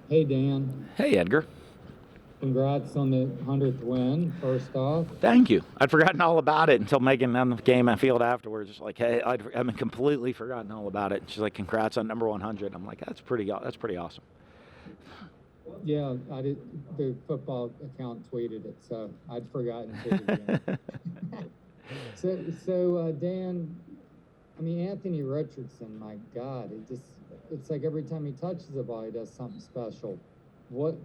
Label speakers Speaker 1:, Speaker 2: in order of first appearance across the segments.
Speaker 1: Hey Dan,
Speaker 2: Hey, Edgar.
Speaker 1: congrats on the 100th win, first off.
Speaker 2: Thank you. I'd forgotten all about it until Megan on the game on field afterwards. Just like, hey, I've completely forgotten all about it. She's like, congrats on number 100. I'm like, that's pretty awesome.
Speaker 1: Yeah, I did. The football account tweeted it, so I'd forgotten to again. So Dan, I mean Anthony Richardson, my God, it's like every time he touches the ball, he does something special. What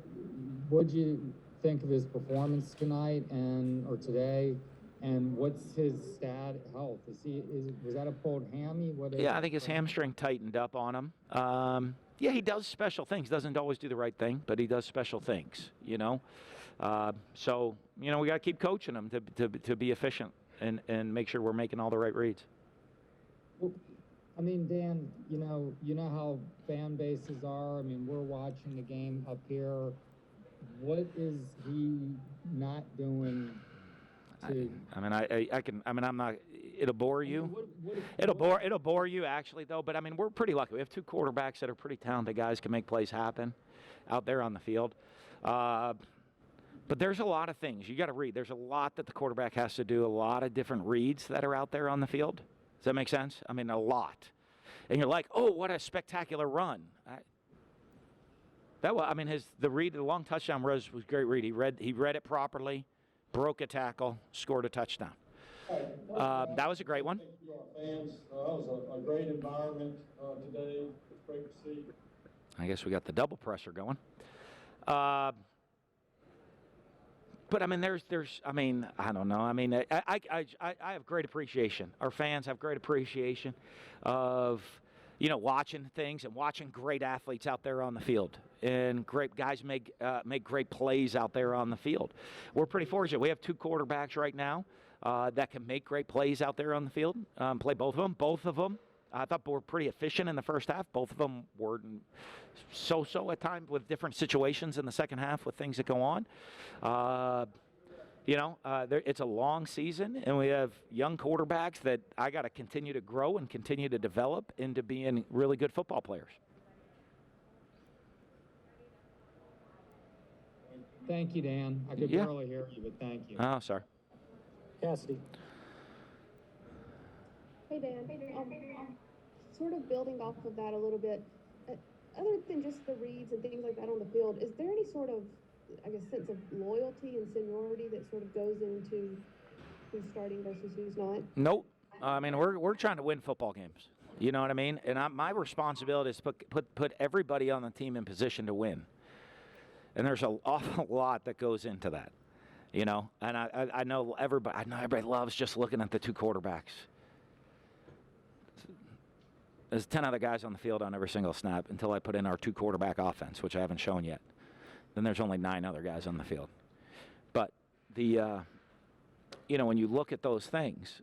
Speaker 1: would you think of his performance tonight and or today? And what's his health? Was that a pulled hammy? What is
Speaker 2: Yeah, I
Speaker 1: it?
Speaker 2: think his hamstring tightened up on him. Yeah, he does special things. Doesn't always do the right thing, but he does special things. So we got to keep coaching him to be efficient and make sure we're making all the right reads.
Speaker 1: Well, I mean, Dan, you know how fan bases are. I mean, we're watching the game up here. What is he not doing to?
Speaker 2: I mean, I can. I mean, I'm not. It'll bore
Speaker 1: I mean,
Speaker 2: you. It'll bore you actually though. But I mean, we're pretty lucky. We have two quarterbacks that are pretty talented guys, can make plays happen out there on the field. But there's a lot of things you got to read. There's a lot that the quarterback has to do. A lot of different reads that are out there on the field. Does that make sense? I mean, a lot. And you're like, oh, what a spectacular run. The long touchdown was great read. He read it properly, broke a tackle, scored a touchdown. That was a great one.
Speaker 3: Thank you, our fans. That was a great environment today. It's great to see.
Speaker 2: I guess we got the double presser going. But I mean, I don't know. I mean, I have great appreciation. Our fans have great appreciation of, watching things and watching great athletes out there on the field, and great guys make great plays out there on the field. We're pretty fortunate. We have two quarterbacks right now that can make great plays out there on the field. Play both of them. Both of them, I thought, were pretty efficient in the first half. Both of them were so-so at times with different situations in the second half with things that go on. It's a long season, and we have young quarterbacks that I got to continue to grow and continue to develop into being really good football players.
Speaker 1: Thank you, Dan. I could barely hear you, but thank you.
Speaker 2: Oh, sorry.
Speaker 3: Cassidy.
Speaker 4: Hey Dan, sort of building off of that a little bit, other than just the reads and things like that on the field, is there any sort of, I guess, sense of loyalty and seniority that sort of goes into who's starting versus who's not?
Speaker 2: Nope. I mean, we're trying to win football games. You know what I mean? And my responsibility is to put everybody on the team in position to win. And there's an awful lot that goes into that. And I know everybody loves just looking at the two quarterbacks. There's 10 other guys on the field on every single snap until I put in our two quarterback offense, which I haven't shown yet. Then there's only 9 other guys on the field. But when you look at those things,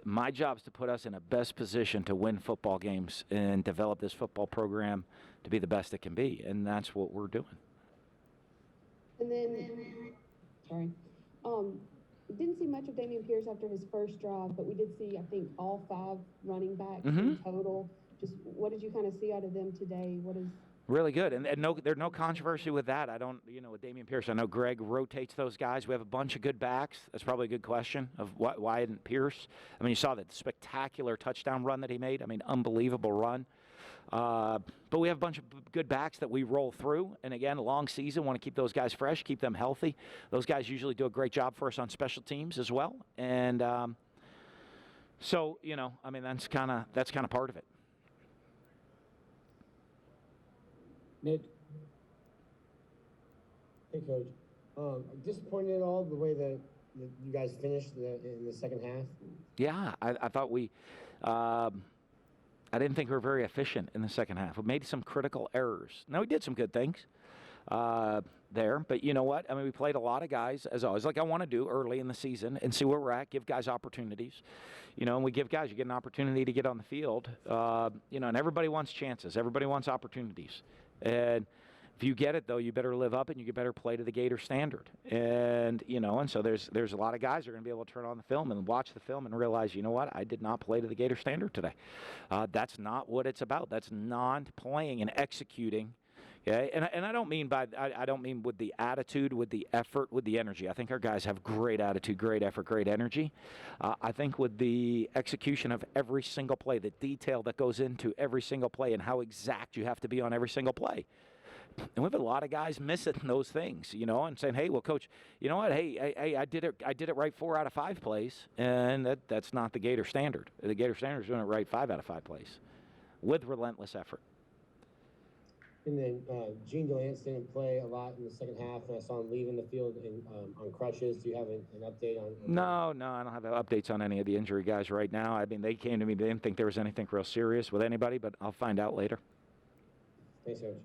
Speaker 2: my job is to put us in a best position to win football games and develop this football program to be the best it can be. And that's what we're doing.
Speaker 4: And then, sorry, didn't see much of Dameon Pierce after his first drive, but we did see, I think, all 5 running backs in total. Just what did you kind of see out of them today?
Speaker 2: Really good, and there's no controversy with that. I don't, with Dameon Pierce, I know Greg rotates those guys. We have a bunch of good backs. That's probably a good question of why didn't Pierce? I mean, you saw that spectacular touchdown run that he made. I mean, unbelievable run. But we have a bunch of good backs that we roll through. And again, a long season, want to keep those guys fresh, keep them healthy. Those guys usually do a great job for us on special teams as well. And so, I mean, that's kind of part of it.
Speaker 5: Nick. Hey, Coach. Disappointed at all the way that you guys finished in the second half?
Speaker 2: Yeah, I thought I didn't think we were very efficient in the second half. We made some critical errors. Now, we did some good things there, but you know what? I mean, we played a lot of guys, as always, like I want to do early in the season and see where we're at, give guys opportunities. And we give guys, you get an opportunity to get on the field, and everybody wants chances. Everybody wants opportunities. And if you get it, though, you better live up and you better play to the Gator standard. And, and so there's a lot of guys that are going to be able to turn on the film and watch the film and realize, you know what, I did not play to the Gator standard today. That's not what it's about. That's not playing and executing, Yeah, and I don't mean I don't mean with the attitude, with the effort, with the energy. I think our guys have great attitude, great effort, great energy. I think with the execution of every single play, the detail that goes into every single play, and how exact you have to be on every single play. And we have a lot of guys missing those things, and saying, "Hey, well, coach, you know what? Hey, I did it right 4 out of 5 plays, and that's not the Gator standard. The Gator standard is doing it right 5 out of 5 plays, with relentless effort."
Speaker 5: And then Gene Delance didn't play a lot in the second half, and I saw him leaving the field on crutches. Do you have an update on
Speaker 2: No, I don't have updates on any of the injury guys right now. I mean, they came to me, they didn't think there was anything real serious with anybody, but I'll find out later.
Speaker 5: Thanks, Coach.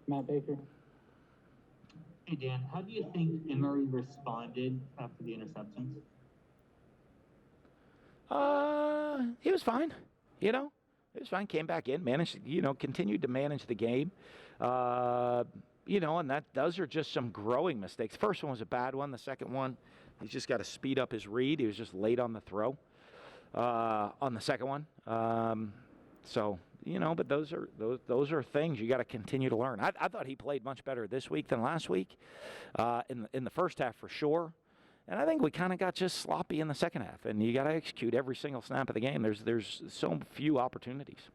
Speaker 6: Matt Baker.
Speaker 7: Hey, Dan, how do you think Emery responded after the interceptions?
Speaker 2: He was fine, He was fine, came back in, managed, continued to manage the game. And those are just some growing mistakes. The first one was a bad one. The second one, he's just got to speed up his read. He was just late on the throw on the second one. But those are things you got to continue to learn. I thought he played much better this week than last week in the first half for sure. And I think we kind of got just sloppy in the second half. And you got to execute every single snap of the game. There's so few opportunities.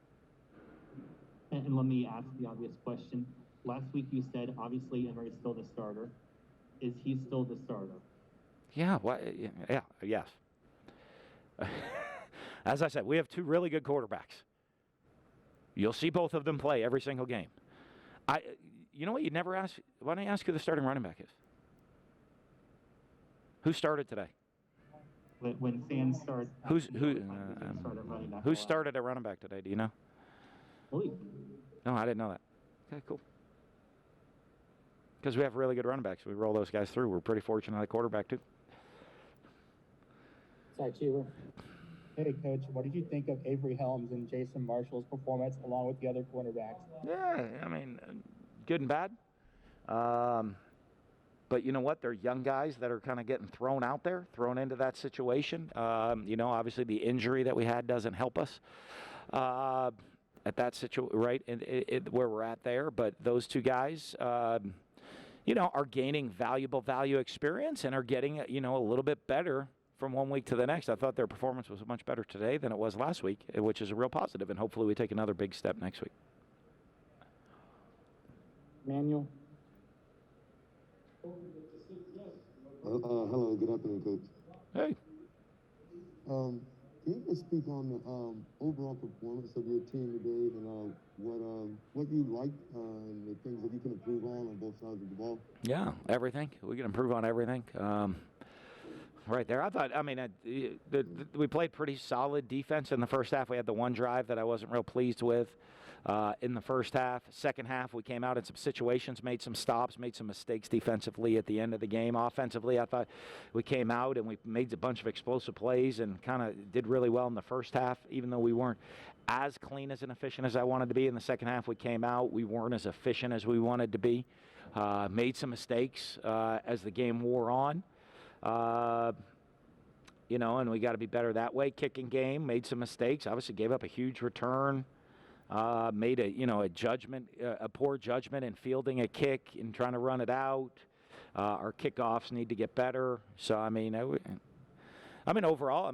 Speaker 7: And let me ask the obvious question. Last week you said, obviously, Emery's still the starter. Is he still the starter?
Speaker 2: Yeah, yes. As I said, we have 2 really good quarterbacks. You'll see both of them play every single game. You know what you never ask? Why don't you ask who the starting running back is? Who started today?
Speaker 7: When fans start...
Speaker 2: Who
Speaker 7: started
Speaker 2: started at running back today? Do you know?
Speaker 7: Malik.
Speaker 2: No, I didn't know that. Okay, cool. Because we have really good running backs. We roll those guys through. We're pretty fortunate at quarterback, too.
Speaker 6: Zach Cheever.
Speaker 8: Hey, Coach, what did you think of Avery Helms and Jason Marshall's performance along with the other cornerbacks?
Speaker 2: Yeah, I mean, good and bad. But you know what? They're young guys that are kind of getting thrown out there, thrown into that situation. Obviously the injury that we had doesn't help us at that situation, right? And where we're at there. But those 2 guys, are gaining value experience and are getting, a little bit better from one week to the next. I thought their performance was much better today than it was last week, which is a real positive. And hopefully we take another big step next week.
Speaker 6: Manuel.
Speaker 9: Hello, good afternoon, Coach.
Speaker 2: Hey.
Speaker 9: Can you just speak on the overall performance of your team today and what you liked and the things that you can improve on both sides of the ball?
Speaker 2: Yeah, everything. We can improve on everything. Right there. I thought, we played pretty solid defense in the first half. We had the one drive that I wasn't real pleased with in the first half. Second half, we came out in some situations, made some stops, made some mistakes defensively at the end of the game. Offensively, I thought we came out and we made a bunch of explosive plays and kind of did really well in the first half, even though we weren't as clean as and efficient as I wanted to be. In the second half, we came out. We weren't as efficient as we wanted to be. Made some mistakes as the game wore on. And we got to be better that way. Kicking game, made some mistakes. Obviously gave up a huge return. Made a poor judgment in fielding a kick and trying to run it out. Our kickoffs need to get better. So overall,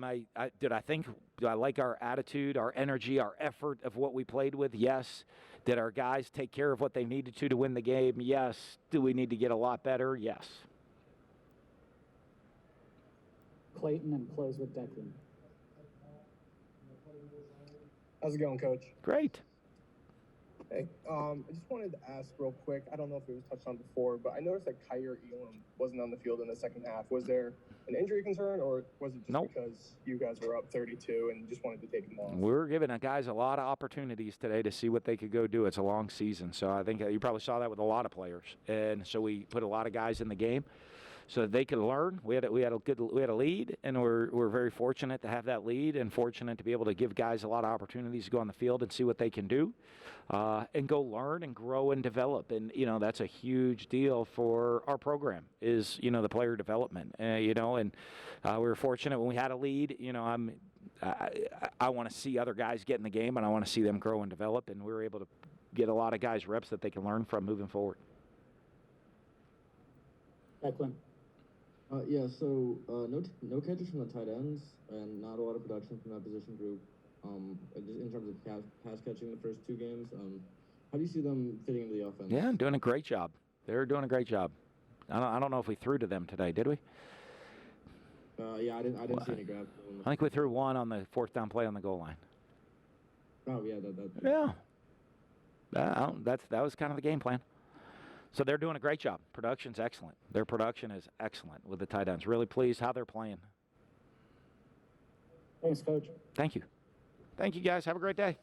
Speaker 2: do I like our attitude, our energy, our effort of what we played with? Yes. Did our guys take care of what they needed to win the game? Yes. Do we need to get a lot better? Yes.
Speaker 6: Clayton, and close with Declan.
Speaker 10: How's it going, Coach?
Speaker 2: Great.
Speaker 10: Hey, I just wanted to ask real quick. I don't know if it was touched on before, but I noticed that Kyrie Elam wasn't on the field in the second half. Was there an injury concern, or was it just because you guys were up 32 and just wanted to take him off?
Speaker 2: We're giving the guys a lot of opportunities today to see what they could go do. It's a long season, so I think you probably saw that with a lot of players, and so we put a lot of guys in the game so that they could learn. We had a lead, and we're very fortunate to have that lead, and fortunate to be able to give guys a lot of opportunities to go on the field and see what they can do, and go learn and grow and develop. And that's a huge deal for our program is the player development. We were fortunate when we had a lead. I want to see other guys get in the game, and I want to see them grow and develop, and we were able to get a lot of guys reps that they can learn from moving forward.
Speaker 6: Declan.
Speaker 11: No catches from the tight ends, and not a lot of production from that position group. Just in terms of pass catching the first 2 games, how do you see them fitting into the offense?
Speaker 2: Yeah, doing a great job. They're doing a great job. I don't know if we threw to them today, did we?
Speaker 11: I didn't see any grabs.
Speaker 2: I think we threw one on the 4th down play on the goal line.
Speaker 11: Oh yeah,
Speaker 2: That was kind of the game plan. So they're doing a great job. Production's excellent. Their production is excellent with the tight ends. Really pleased how they're playing.
Speaker 6: Thanks, Coach.
Speaker 2: Thank you. Thank you, guys. Have a great day.